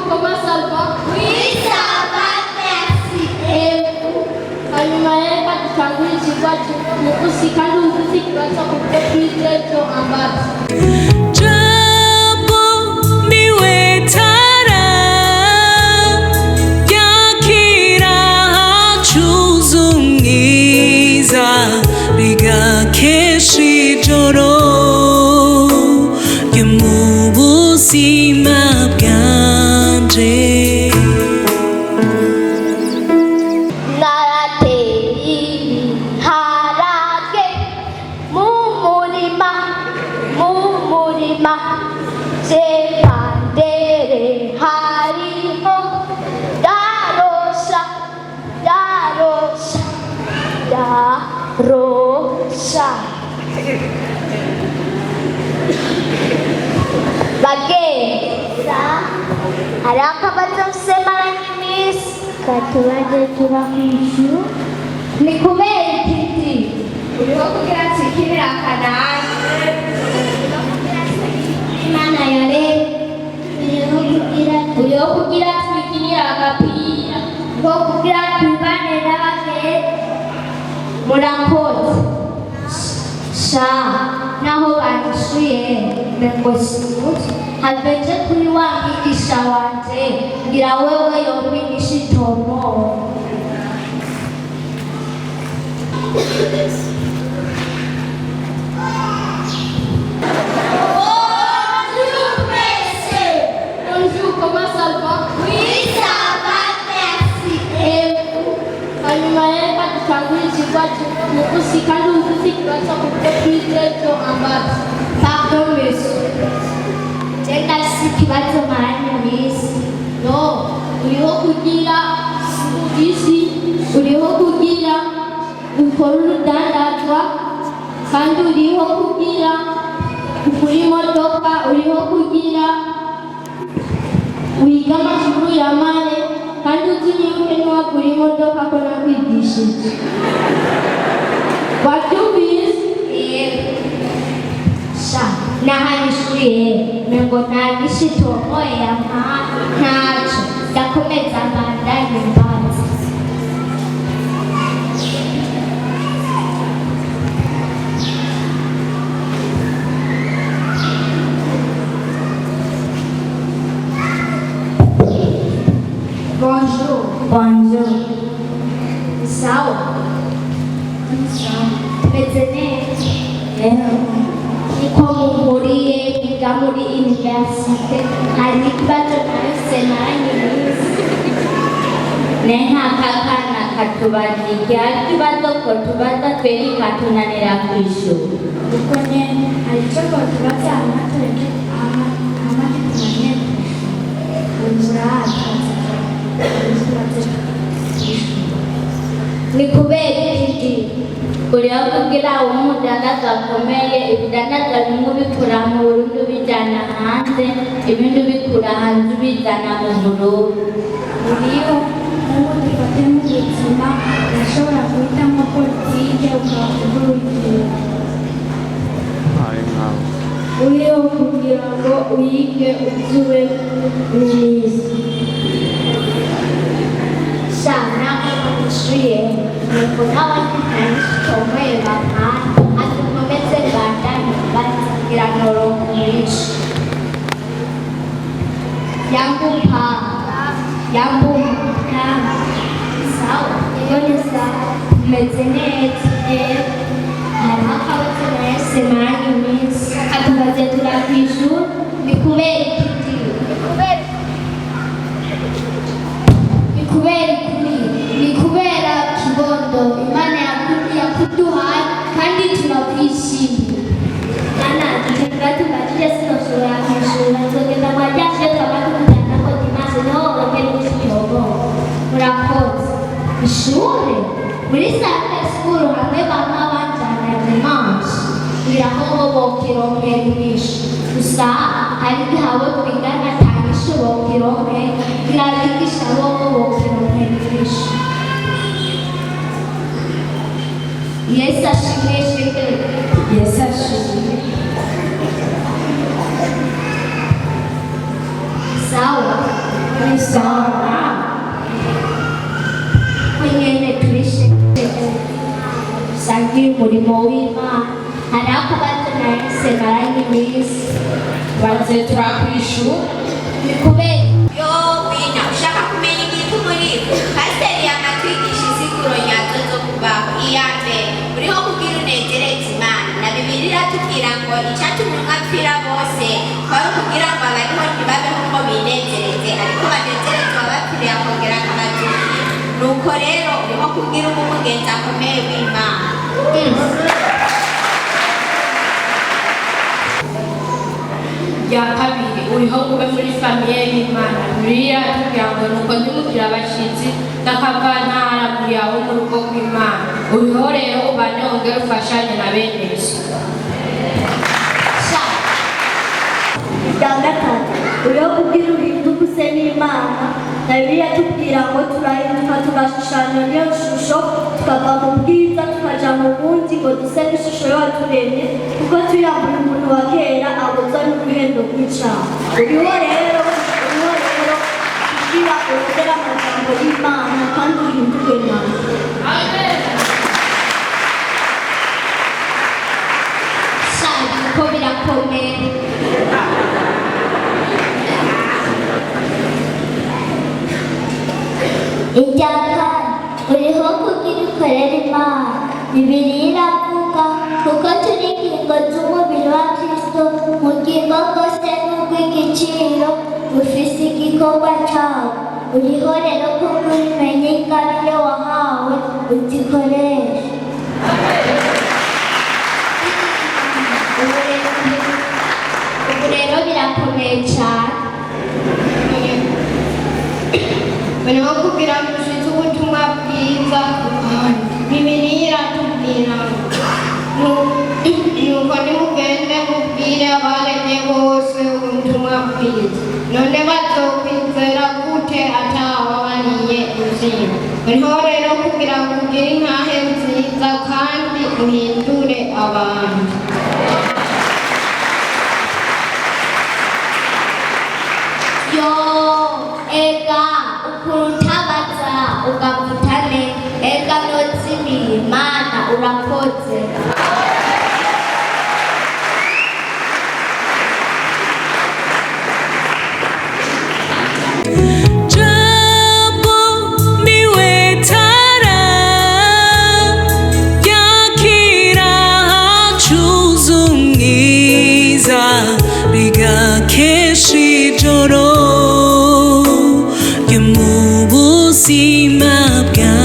comment ça va? Oui, ça va, merci. Et hanyuma rero dutangura ikigo mu kandi uzi ikibazo kuko twize cyo ambaza Japo niwe tara yakira hacuza umwiza bigakesha ijoro ryo mu buzima bwanje. Rosa bageza hari akabazo msemaranye miss katubaje turakwishu ni kubera ikiti uriho kugira tsikirira akanani imana yare uriho kugira twikinira agapira uriho kugira twibane n'abageni murakoze sha naho banishuye ngo simuti habeje kuri wa mwigisha wanje ngira wewe yomwigisha itomo Bonjour, comment ça va? Oui, ça va, merci. Et hanyuma rero dutangura ikigo mu kandi uzi ikibazo kuko twize cyo ambaza Pardon, monsieur. Reka si ikibazo maranye miss. no uriho kugira isi uriho kugira ukora urudandazwa kandi uriho kugira ukora imodoka uriho kugira wiga amashuri ya mare kandi uzi yuko niwagura imodoka ko nakwigishije wabyumvise Sha nahanishuriye ngo nagisha itomo yampa ntacyo ndakomeza mbandanye mbanza Bonjour. Bonjour. Sawa. Meze neza. Niko muhuriye biga muri universite hari ikibazo nahise naranye miss Neha kakana katubaziga ikibazo ko tubaza tweri katunanira kw'ishuri kuko ne hari icyo tubaza amatoreke amatoreke ni kubera iki uriho kugira umudandaza akomeye ibidandaza bimwe ubikura mu Burundi ubijyana hanze ibindi ubikura hanze ubijyana mu Burundi uriho n'ubu dufate mu buzima urashobora guhitamo politike ukavuga urugero uriho kugira ngo uyige ubyube minisitiri sana amushuye nuko n'abandi ntanishoboye bampa adukomeze bandanye bazigira norongo mwinshi yangumpa sawa ibone sawa umeze neza hariho akabazo nahise maranye iminsi atubaze turakwishura ni kubera ikiti ni kubera kibondo imana yakuduhaye kandi turakwishimiye mana tutekura tubajije sinoshobora kwishura nzogenda kwa ryashe twaba tukujyana ko dimanche niho wongera ikiyobo murakoze ishuri muri sante school hamwe bamwe banjana dimanche biraho bokironkera inyishu gusa hari igihe abo twigana atanyishu bokironke birabigisha bo bokironkera inyishu Yesu ashimishwe Yesu ashimishwe sawa kubisana wenyine tusangiye umurimo w'Imana hari ako batunahise baranyimisi baze turakwishura ni kubera yo wina ushaka kumenya igihe muri pasiteri yamatwigisha insiguro nyazo zo kubaho iya mbere uriho kubwira unezereze Imana na Bibiliya iratubwira ngo icyatumye umwe apfira bose kwari ukugira ngo abariho ntibabeho ngo binezereze ariko banezereze uwabapfiriye akongera akabazukira nuko rero uriho kubwira umugenzi akomeye w'Imana. ya kabiri uriho ube muri famiye y'Imana Bibiliya iratubwira ngo nuko ntimugire abashyitsi n'akavantara muri abo mu rugo rw'Imana uriho rero ubane wongere ufashanye na bene so. bwa gatatu uriho kubwira uhinduka use n'Imana na Bibiliya tubwira ngo turahinduka tugashushanya niyo shusho tukava mu bwiza tukaja mu bundi ngo duse n'ishusho y'uwaturemye kuko tuyambuye umuntu wa kera agozwa n'uruhendo rw'icaha uriho rero kugira urondere amagambo y'Imana kandi uhinduke nawe. ko birakomeye irya kane uriho kugira ukorera Imana Bibiliya iravuga kuko turi ingingo z'umubiri wa Kristo ubugingo bwose n'ubw'igiciro bufise igikorwa cawo uriho rero kuko umenye ingabire wahawe uzikoresha. ubu rero birakomeye cyane Bariho kugira ngo ushitse ubutumwa bwiza Bibiliya iratubwira nuko nimugende mubwire abaremye bose ubutumwa bwiza none bazokwizera gute atawababariye izina. Bariho rero kugira ngo ugire intahe nziza kandi uhindure abantu. yo ega ukurutabaza ugavutane ega nozimira Imana urakoze. Jambo niwe tara yakira hacuze umwiza rigakesha ijoro ryo mu buzima bwawe